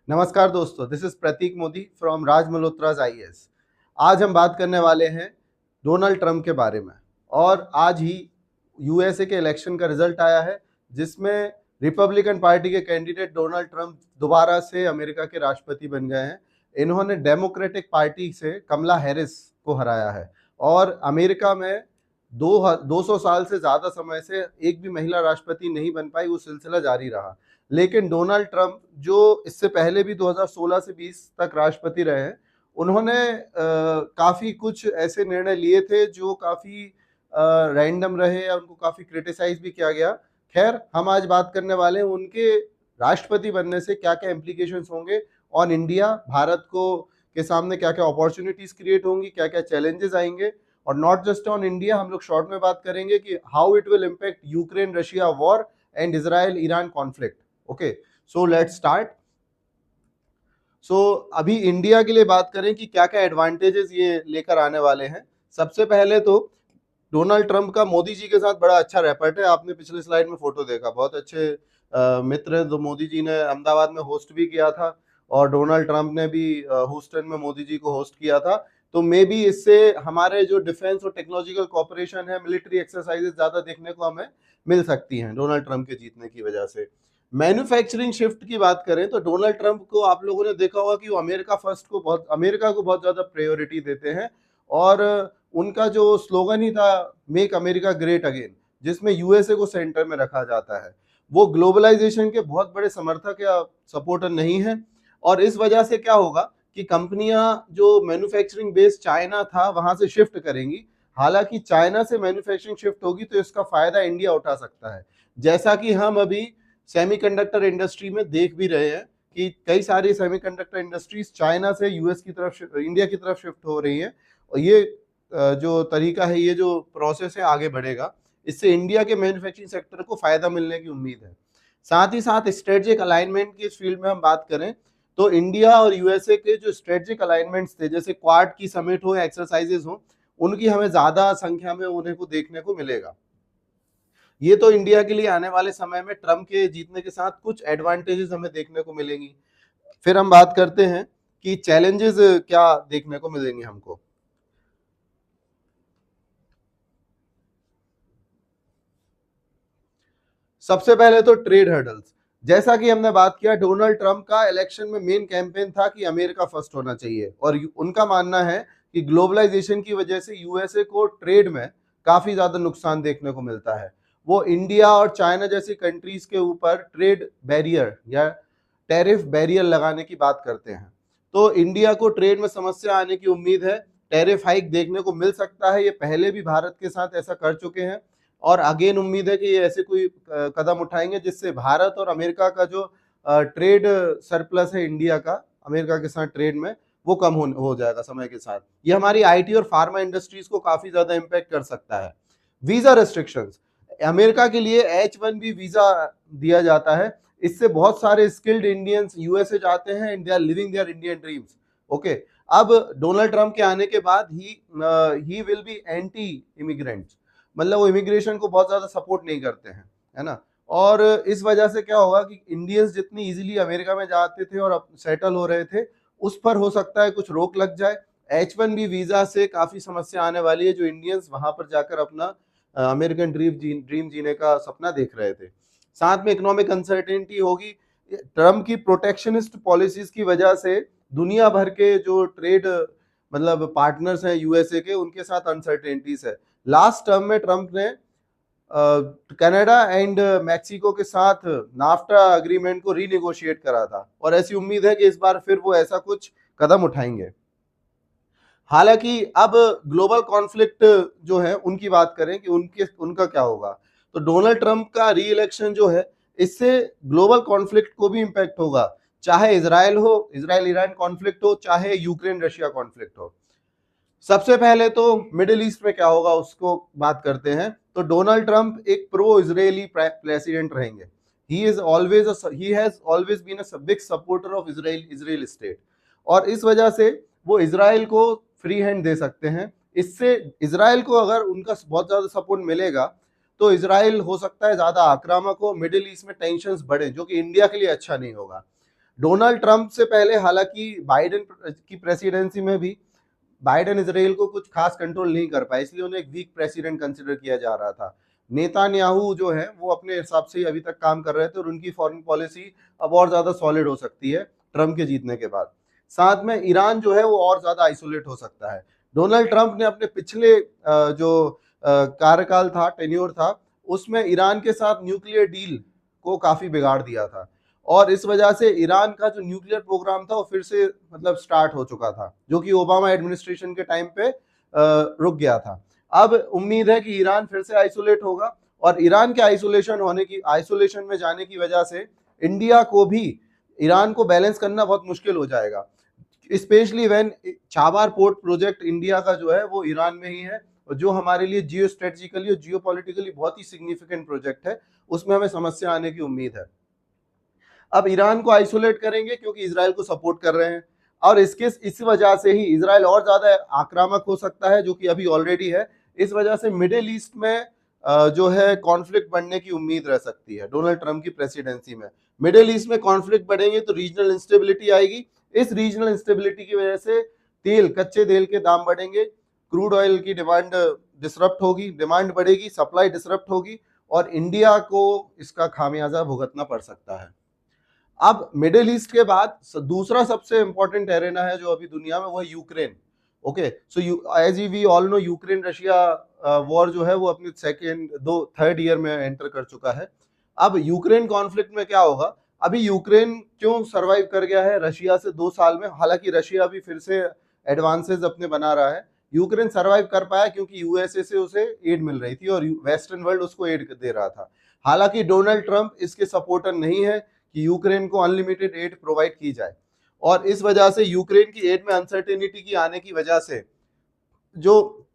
नमस्कार दोस्तों, this is Prateek Modi from Raj Malhotra's IAS. आज हम बात करने वाले हैं डोनाल्ड ट्रंप के बारे में। और आज ही यूएसए के इलेक्शन का रिजल्ट आया है, जिसमें रिपब्लिकन पार्टी के कैंडिडेट डोनाल्ड ट्रंप दोबारा से अमेरिका के राष्ट्रपति बन गए हैं। इन्होंने डेमोक्रेटिक पार्टी से कमला हैरिस को हराया है। और अमेरिका में 200 साल से ज़्यादा समय से एक भी महिला राष्ट्रपति नहीं बन पाई, वो सिलसिला जारी रहा। लेकिन डोनाल्ड ट्रंप, जो इससे पहले भी 2016 से 20 तक राष्ट्रपति रहे हैं, उन्होंने काफ़ी कुछ ऐसे निर्णय लिए थे जो काफ़ी रैंडम रहे या उनको काफ़ी क्रिटिसाइज भी किया गया। खैर, हम आज बात करने वाले हैं उनके राष्ट्रपति बनने से क्या क्या इम्प्लीकेशंस होंगे ऑन इंडिया, भारत को के सामने क्या क्या अपॉर्चुनिटीज क्रिएट होंगी, क्या क्या चैलेंजेस आएंगे। और नॉट जस्ट ऑन इंडिया, हम लोग शॉर्ट में बात करेंगे कि how it will impact Ukraine Russia war and Israel Iran conflict. Okay, so let's start. So अभी इंडिया के लिए बात करें कि क्या क्या एडवांटेजेस ये लेकर आने वाले हैं। सबसे पहले तो डोनाल्ड ट्रंप का मोदी जी के साथ बड़ा अच्छा रैपट है। आपने पिछले स्लाइड में फोटो देखा, बहुत अच्छे मित्र हैं। तो मोदी जी ने अहमदाबाद में होस्ट भी किया था और डोनाल्ड ट्रंप ने भी ह्यूस्टन में मोदी जी को होस्ट किया था। तो मे बी इससे हमारे जो डिफेंस और टेक्नोलॉजिकल कॉपरेशन है, मिलिट्री एक्सरसाइजेस ज्यादा देखने को हमें मिल सकती हैं डोनाल्ड ट्रंप के जीतने की वजह से। मैन्युफैक्चरिंग शिफ्ट की बात करें तो डोनाल्ड ट्रंप को आप लोगों ने देखा होगा कि वो अमेरिका को बहुत ज्यादा प्रायोरिटी देते हैं। और उनका जो स्लोगन ही था, मेक अमेरिका ग्रेट अगेन, जिसमें यूएसए को सेंटर में रखा जाता है। वो ग्लोबलाइजेशन के बहुत बड़े समर्थक या सपोर्टर नहीं है। और इस वजह से क्या होगा कि कंपनियां जो मैन्युफैक्चरिंग बेस चाइना था वहां से शिफ्ट करेंगी। हालांकि चाइना से मैन्युफैक्चरिंग शिफ्ट होगी तो इसका फायदा इंडिया उठा सकता है। जैसा कि हम अभी सेमीकंडक्टर इंडस्ट्री में देख भी रहे हैं कि कई सारी सेमीकंडक्टर इंडस्ट्रीज चाइना से यूएस की तरफ, इंडिया की तरफ शिफ्ट हो रही हैं। और ये जो तरीका है, ये जो प्रोसेस है, आगे बढ़ेगा। इससे इंडिया के मैन्युफैक्चरिंग सेक्टर को फायदा मिलने की उम्मीद है। साथ ही साथ स्ट्रेटेजिक अलाइनमेंट की इस फील्ड में हम बात करें तो इंडिया और यूएसए के जो स्ट्रेटेजिक अलाइनमेंट्स थे, जैसे क्वाड की समिट हो या एक्सरसाइजेज हो, उनकी हमें ज्यादा संख्या में उन्हें को देखने को मिलेगा। ये तो इंडिया के लिए आने वाले समय में ट्रंप के जीतने के साथ कुछ एडवांटेजेस हमें देखने को मिलेंगी। फिर हम बात करते हैं कि चैलेंजेस क्या देखने को मिलेंगे हमको। सबसे पहले तो ट्रेड हर्डल्स। जैसा कि हमने बात किया, डोनाल्ड ट्रंप का इलेक्शन में मेन कैंपेन था कि अमेरिका फर्स्ट होना चाहिए। और उनका मानना है कि ग्लोबलाइजेशन की वजह से यूएसए को ट्रेड में काफी ज्यादा नुकसान देखने को मिलता है। वो इंडिया और चाइना जैसी कंट्रीज के ऊपर ट्रेड बैरियर या टैरिफ बैरियर लगाने की बात करते हैं। तो इंडिया को ट्रेड में समस्या आने की उम्मीद है। टैरिफ हाइक देखने को मिल सकता है, ये पहले भी भारत के साथ ऐसा कर चुके हैं। और अगेन उम्मीद है कि ये ऐसे कोई कदम उठाएंगे जिससे भारत और अमेरिका का जो ट्रेड सरप्लस है इंडिया का अमेरिका के साथ ट्रेड में, वो कम हो जाएगा समय के साथ। ये हमारी आईटी और फार्मा इंडस्ट्रीज को काफी ज्यादा इम्पैक्ट कर सकता है। वीजा रेस्ट्रिक्शंस, अमेरिका के लिए H1B वीजा दिया जाता है। इससे बहुत सारे स्किल्ड इंडियंस यूएसए जाते हैं and they are living there Indian dreams. Okay, अब डोनाल्ड ट्रंप के आने के बाद he will be anti immigrants, मतलब वो इमिग्रेशन को बहुत ज्यादा सपोर्ट नहीं करते हैं, है ना। और इस वजह से क्या होगा कि इंडियंस जितनी इजीली अमेरिका में जाते थे और सेटल हो रहे थे, उस पर हो सकता है कुछ रोक लग जाए। H1B वीजा से काफी समस्या आने वाली है, जो इंडियंस वहां पर जाकर अपना अमेरिकन ड्रीम जीने का सपना देख रहे थे। साथ में इकोनॉमिक अनसर्टेनिटी होगी। ट्रम्प की प्रोटेक्शनिस्ट पॉलिसीज की वजह से दुनिया भर के जो ट्रेड मतलब पार्टनर्स हैं यूएसए के, उनके साथ अनसर्टेनिटीज है। लास्ट टर्म में ट्रंप ने कनाडा एंड मैक्सिको के साथ नाफ्टा अग्रीमेंट को रीनेगोशिएट करा था और ऐसी उम्मीद है कि इस बार फिर वो ऐसा कुछ कदम उठाएंगे। हालांकि अब ग्लोबल कॉन्फ्लिक्ट जो है उनकी बात करें कि उनका क्या होगा, तो डोनाल्ड ट्रंप का री इलेक्शन जो है, इससे ग्लोबल कॉन्फ्लिक्ट को भी इंपैक्ट होगा। चाहे इजराइल ईरान कॉन्फ्लिक्ट हो, चाहे यूक्रेन रशिया कॉन्फ्लिक्ट हो। सबसे पहले तो मिडिल ईस्ट में क्या होगा उसको बात करते हैं। तो डोनाल्ड ट्रंप एक प्रो इजरायली प्रेसिडेंट रहेंगे। He has always been a big supporter of Israel state. और इस वजह से वो इजराइल को फ्री हैंड दे सकते हैं। इससे इजराइल को अगर उनका बहुत ज्यादा सपोर्ट मिलेगा तो इजराइल हो सकता है ज्यादा आक्रामक हो, मिडिल ईस्ट में टेंशंस बढ़े, जो कि इंडिया के लिए अच्छा नहीं होगा। डोनाल्ड ट्रंप से पहले हालांकि बाइडेन की प्रेसिडेंसी में भी बाइडेन इजराइल को कुछ खास कंट्रोल नहीं कर पाए, इसलिए उन्हें एक वीक प्रेसिडेंट कंसिडर किया जा रहा था। नेतान्याहू जो है वो अपने हिसाब से ही अभी तक काम कर रहे थे और उनकी फॉरेन पॉलिसी अब और ज्यादा सॉलिड हो सकती है ट्रंप के जीतने के बाद। साथ में ईरान जो है वो और ज्यादा आइसोलेट हो सकता है। डोनाल्ड ट्रंप ने अपने पिछले जो कार्यकाल था, टेन्योर था, उसमें ईरान के साथ न्यूक्लियर डील को काफी बिगाड़ दिया था और इस वजह से ईरान का जो न्यूक्लियर प्रोग्राम था वो फिर से मतलब स्टार्ट हो चुका था, जो कि ओबामा एडमिनिस्ट्रेशन के टाइम पे रुक गया था। अब उम्मीद है कि ईरान फिर से आइसोलेट होगा और ईरान के आइसोलेशन में जाने की वजह से इंडिया को भी ईरान को बैलेंस करना बहुत मुश्किल हो जाएगा, specially when Chabahar port project India का जो है वो ईरान में ही है और जो हमारे लिए जियो स्ट्रेटेजिकली और जियो पॉलिटिकली बहुत ही सिग्निफिकेंट प्रोजेक्ट है, उसमें हमें समस्या आने की उम्मीद है। अब ईरान को आइसोलेट करेंगे क्योंकि इजराइल को सपोर्ट कर रहे हैं और इस वजह से ही इजराइल और ज्यादा आक्रामक हो सकता है, जो कि अभी ऑलरेडी है। इस वजह से मिडिल ईस्ट में जो है कॉन्फ्लिक्ट बढ़ने की उम्मीद रह सकती है डोनाल्ड ट्रंप की प्रेसिडेंसी में। मिडिल ईस्ट में कॉन्फ्लिक्ट बढ़ेंगे तो रीजनल इंस्टेबिलिटी आएगी। इस रीजनल इंस्टेबिलिटी की वजह से कच्चे तेल के दाम बढ़ेंगे, क्रूड ऑयल की डिमांड डिसरप्ट होगी, डिमांड बढ़ेगी, सप्लाई डिसरप्ट होगी और इंडिया को इसका खामियाजा भुगतना पड़ सकता है। अब मिडिल ईस्ट के बाद दूसरा सबसे इंपॉर्टेंट एरेना है जो अभी दुनिया में, वो है Ukraine. Okay, so as we all know, Ukraine Russia war जो है वो अपनी थर्ड ईयर में एंटर कर चुका है। अब यूक्रेन कॉन्फ्लिक्ट में क्या होगा? अभी यूक्रेन क्यों सरवाइव कर गया है रशिया से 2 साल में? हालांकि रशिया अभी फिर से एडवांसेस अपने बना रहा है, यूक्रेन सरवाइव कर पाया क्योंकि यूएसए से उसे एड मिल रही थी और वेस्टर्न वर्ल्ड उसको एड दे रहा था। हालांकि डोनाल्ड ट्रंप इसके सपोर्टर नहीं है कि यूक्रेन को अनलिमिटेड एड प्रोवाइड की जाए और इस वजह से यूक्रेन की एड में अनसर्टेनिटी की आने की वजह से जो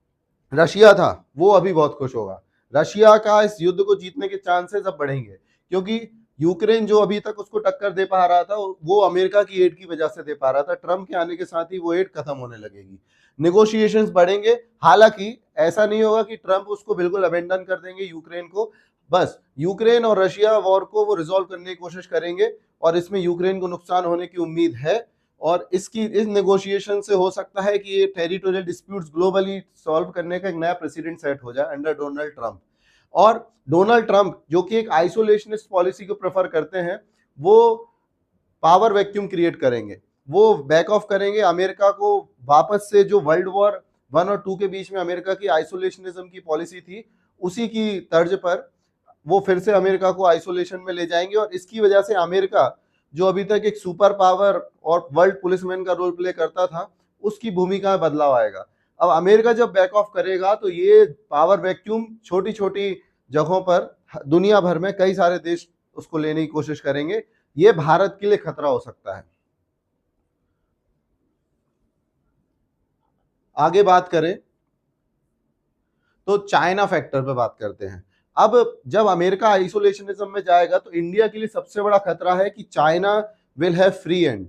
रशिया था वो अभी बहुत खुश होगा। रशिया का इस युद्ध को जीतने के चांसेस अब बढ़ेंगे क्योंकि यूक्रेन जो अभी तक उसको टक्कर दे पा रहा था वो अमेरिका की एड की वजह से दे पा रहा था। ट्रंप के आने के साथ ही वो एड खत्म होने लगेगी, नेगोशिएशंस बढ़ेंगे। हालांकि ऐसा नहीं होगा कि ट्रंप उसको बिल्कुल अबेंडन कर देंगे यूक्रेन को, बस यूक्रेन और रशिया वॉर को वो रिजॉल्व करने की कोशिश करेंगे और इसमें यूक्रेन को नुकसान होने की उम्मीद है और इस नेगोशिएशन से हो सकता है कि ये टेरिटोरियल डिस्प्यूट्स ग्लोबली सॉल्व करने का एक नया प्रेसिडेंट सेट हो जाए अंडर डोनाल्ड ट्रंप। और डोनाल्ड ट्रंप जो कि एक आइसोलेशनिस्ट पॉलिसी को प्रेफर करते हैं, वो पावर वैक्यूम क्रिएट करेंगे, वो बैक ऑफ करेंगे अमेरिका को वापस से। जो वर्ल्ड वॉर 1 और 2 के बीच में अमेरिका की आइसोलेशनिज्म की पॉलिसी थी, उसी की तर्ज पर वो फिर से अमेरिका को आइसोलेशन में ले जाएंगे और इसकी वजह से अमेरिका जो अभी तक एक सुपर पावर और वर्ल्ड पुलिसमैन का रोल प्ले करता था, उसकी भूमिका में बदलाव आएगा। अब अमेरिका जब बैक ऑफ करेगा तो ये पावर वैक्यूम छोटी छोटी जगहों पर दुनिया भर में कई सारे देश उसको लेने की कोशिश करेंगे। ये भारत के लिए खतरा हो सकता है। आगे बात करें तो चाइना फैक्टर पे बात करते हैं। अब जब अमेरिका आइसोलेशनिज्म में जाएगा तो इंडिया के लिए सबसे बड़ा खतरा है कि China will have free hand,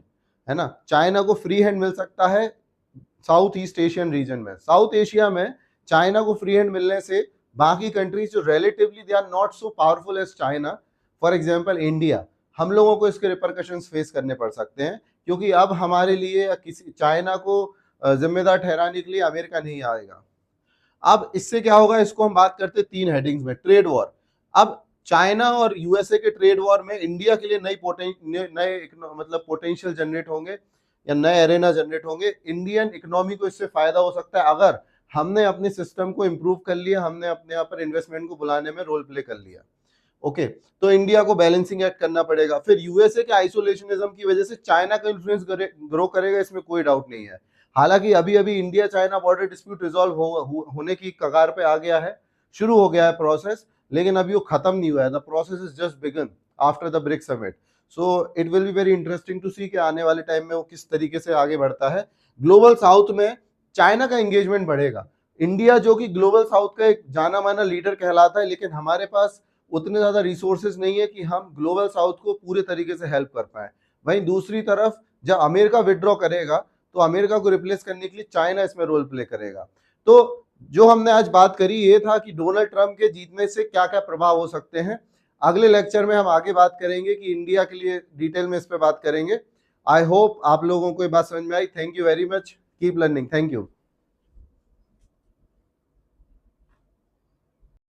है ना। चाइना को फ्री हैंड मिल सकता है साउथ ईस्ट एशियन रीजन में। साउथ एशिया में चाइना को फ्री हैंड मिलने से बाकी कंट्रीज जो relatively they are not so powerful as China, for example India, हम लोगों को इसके रिपरकशंस फेस करने पड़ सकते हैं क्योंकि अब हमारे लिए किसी चाइना को जिम्मेदार ठहराने के लिए अमेरिका नहीं आएगा। अब इससे क्या होगा, इसको हम बात करते हैं 3 हेडिंग्स में। Trade war. अब चाइना और यूएसए के ट्रेड वॉर में इंडिया के लिए नए मतलब पोटेंशियल जनरेट होंगे या नए एरेना जनरेट होंगे। इंडियन इकोनॉमी को इससे फायदा हो सकता है अगर हमने अपने सिस्टम को इंप्रूव कर लिया, हमने अपने यहाँ पर इन्वेस्टमेंट को बुलाने में रोल प्ले कर लिया। ओके, तो इंडिया को बैलेंसिंग एक्ट करना पड़ेगा। फिर यूएसए के आइसोलेशनिज्म की वजह से चाइना का इन्फ्लुएंस ग्रो करेगा, इसमें कोई डाउट नहीं है। हालांकि अभी अभी India China border dispute resolve होने की कगार पे आ गया है, शुरू हो गया है प्रोसेस, लेकिन अभी वो खत्म नहीं हुआ है। The process is just began after the BRICS summit. So it will be very interesting to see कि आने वाले टाइम में वो किस तरीके से आगे बढ़ता है। ग्लोबल साउथ में चाइना का एंगेजमेंट बढ़ेगा। इंडिया जो कि ग्लोबल साउथ का एक जाना माना लीडर कहलाता है, लेकिन हमारे पास उतने ज्यादा रिसोर्सेज नहीं है कि हम ग्लोबल साउथ को पूरे तरीके से हेल्प कर पाए। वहीं दूसरी तरफ जब अमेरिका विड्रॉ करेगा तो अमेरिका को रिप्लेस करने के लिए चाइना इसमें रोल प्ले करेगा। तो जो हमने आज बात करी ये था कि डोनाल्ड ट्रंप के जीतने से क्या क्या प्रभाव हो सकते हैं। अगले लेक्चर में हम आगे बात करेंगे कि इंडिया के लिए डिटेल में इस पे बात करेंगे। आई होप आप लोगों को ये बात समझ में आई। Thank you very much, keep learning, thank you.